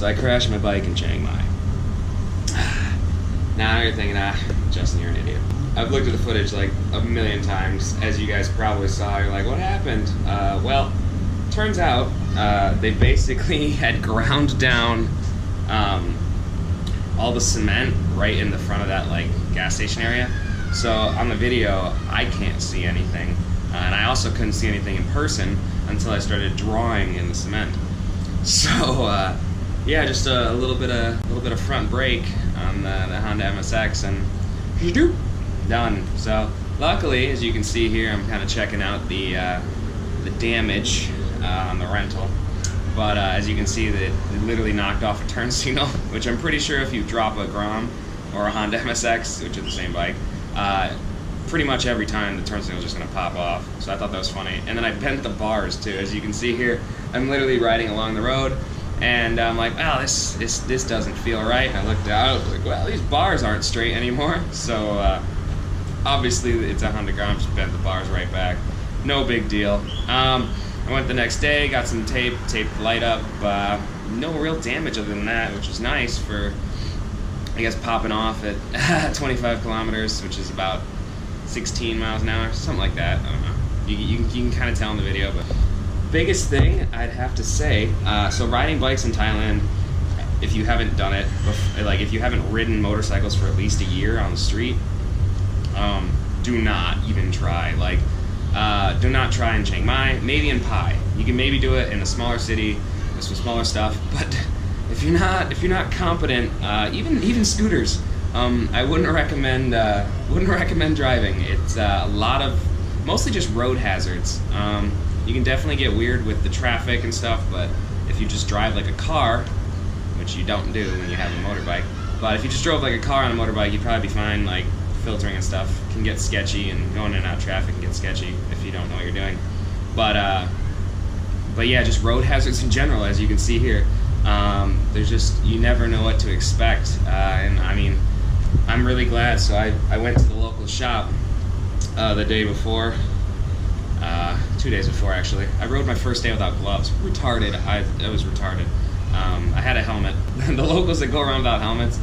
So I crashed my bike in Chiang Mai. Now you're thinking, Justin, you're an idiot. I've looked at the footage like a million times, as you guys probably saw. You're like, what happened? Well, turns out they basically had ground down all the cement right in the front of that like gas station area. So on the video, I can't see anything, and I also couldn't see anything in person until I started drawing in the cement. So yeah, just a little bit of front brake on the Honda MSX, and done. So luckily, as you can see here, I'm kind of checking out the damage on the rental. But as you can see, that it literally knocked off a turn signal, which I'm pretty sure if you drop a Grom or a Honda MSX, which is the same bike, pretty much every time the turn signal is just going to pop off. So I thought that was funny. And then I bent the bars too. As you can see here, I'm literally riding along the road, and I'm like, wow, this doesn't feel right. And I looked out, I was like, well, these bars aren't straight anymore. So obviously it's a Honda Grom, just bent the bars right back. No big deal. I went the next day, got some tape, taped the light up. No real damage other than that, which was nice for, I guess, popping off at 25 kilometers, which is about 16 miles an hour, something like that. I don't know. You can kind of tell in the video, but biggest thing I'd have to say, so riding bikes in Thailand, if you haven't done it, like if you haven't ridden motorcycles for at least a year on the street, do not even try. Like, do not try in Chiang Mai, maybe in Pai. You can maybe do it in a smaller city with some smaller stuff, but if you're not competent, even scooters, I wouldn't recommend driving. It's a lot of mostly just road hazards. You can definitely get weird with the traffic and stuff, but if you just drive like a car, which you don't do when you have a motorbike, but if you just drove like a car on a motorbike, you'd probably be fine. Like, filtering and stuff can get sketchy, and going in and out of traffic can get sketchy if you don't know what you're doing. But yeah, just road hazards in general, as you can see here. There's just, you never know what to expect. And I mean, I'm really glad. So I went to the local shop the day before, 2 days before actually. I rode my first day without gloves. Retarded. I was retarded. I had a helmet. The locals that go around without helmets,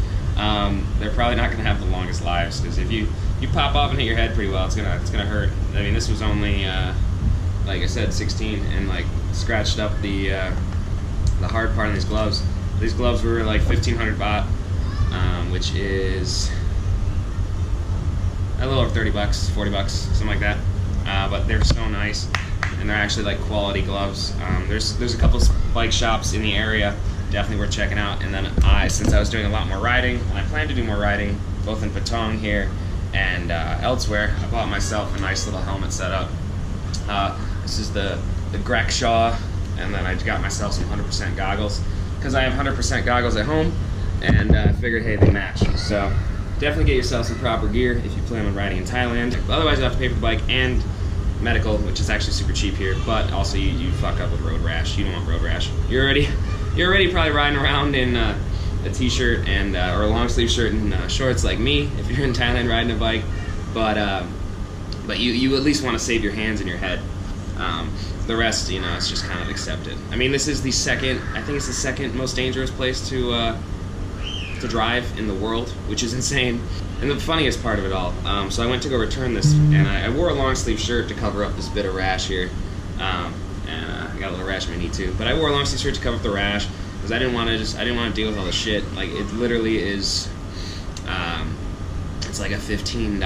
they're probably not going to have the longest lives, because if you pop up and hit your head pretty well, it's gonna hurt. I mean, this was only like I said, 16, and like scratched up the hard part on these gloves. These gloves were like 1,500 baht, which is a little over 30 bucks, 40 bucks, something like that. But they're so nice, and they're actually like quality gloves. There's a couple bike shops in the area, definitely worth checking out. And then since I was doing a lot more riding, and I plan to do more riding both in Patong here and elsewhere, I bought myself a nice little helmet setup. This is the Grekshaw, and then I got myself some 100% goggles, because I have 100% goggles at home, and I figured, hey, they match. So definitely get yourself some proper gear if you plan on riding in Thailand. Otherwise, you have to pay for the bike and medical, which is actually super cheap here, but also you fuck up with road rash. You don't want road rash. You're already probably riding around in a t-shirt and or a long sleeve shirt and shorts like me if you're in Thailand riding a bike, but you at least want to save your hands and your head. The rest, it's just kind of accepted. I mean, this is I think it's the second most dangerous place to drive in the world, which is insane. And the funniest part of it all, so I went to go return this, and I wore a long sleeve shirt to cover up this bit of rash here, and I got a little rash on my knee too. But I wore a long sleeve shirt to cover up the rash because I didn't want to deal with all the shit. Like, it literally is, it's like a $15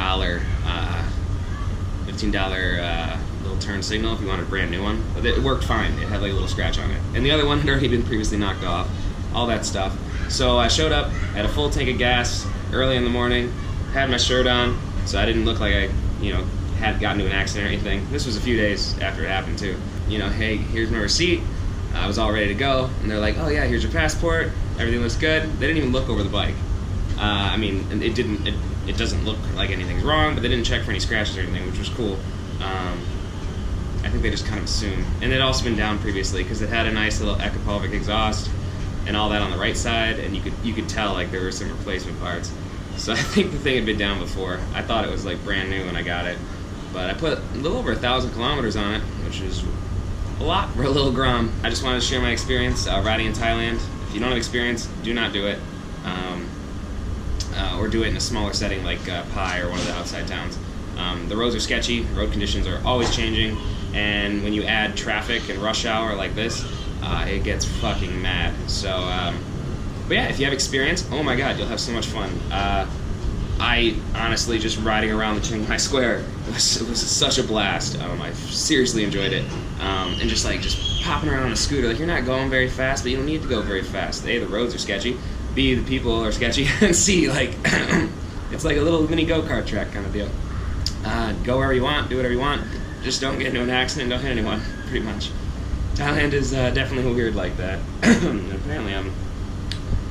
little turn signal if you want a brand new one. But it worked fine. It had like a little scratch on it, and the other one had already been previously knocked off. All that stuff. So I showed up, had a full tank of gas early in the morning, had my shirt on, so I didn't look like I, had gotten into an accident or anything. This was a few days after it happened too. Hey, here's my receipt. I was all ready to go, and they're like, oh yeah, here's your passport. Everything looks good. They didn't even look over the bike. I mean, it doesn't look like anything's wrong, but they didn't check for any scratches or anything, which was cool. I think they just kind of assumed. And it had also been down previously because it had a nice little Ecopulvic exhaust and all that on the right side, and you could tell like there were some replacement parts. So I think the thing had been down before. I thought it was like brand new when I got it, but I put a little over 1,000 kilometers on it, which is a lot for a little Grom. I just wanted to share my experience riding in Thailand. If If you don't have experience, do not do it. Or do it in a smaller setting like Pai or one of the outside towns. The roads are sketchy, road conditions are always changing, and when you add traffic and rush hour like this, it gets fucking mad. So, but yeah, if you have experience, oh my god, you'll have so much fun. I honestly, just riding around the Chiang Mai Square was such a blast. I seriously enjoyed it, and just popping around on a scooter. Like, you're not going very fast, but you don't need to go very fast. A, the roads are sketchy. B, the people are sketchy. And C, like, it's like a little mini go-kart track kind of deal. Go wherever you want, do whatever you want. Just don't get into an accident, don't hit anyone, pretty much. Thailand is definitely weird like that. Apparently I'm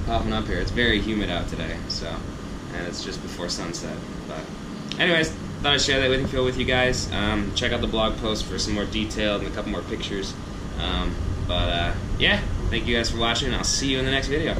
popping up here. It's very humid out today, so, and it's just before sunset. But anyways, thought I'd share that with you guys. Check out the blog post for some more detail and a couple more pictures. Yeah, thank you guys for watching, and I'll see you in the next video.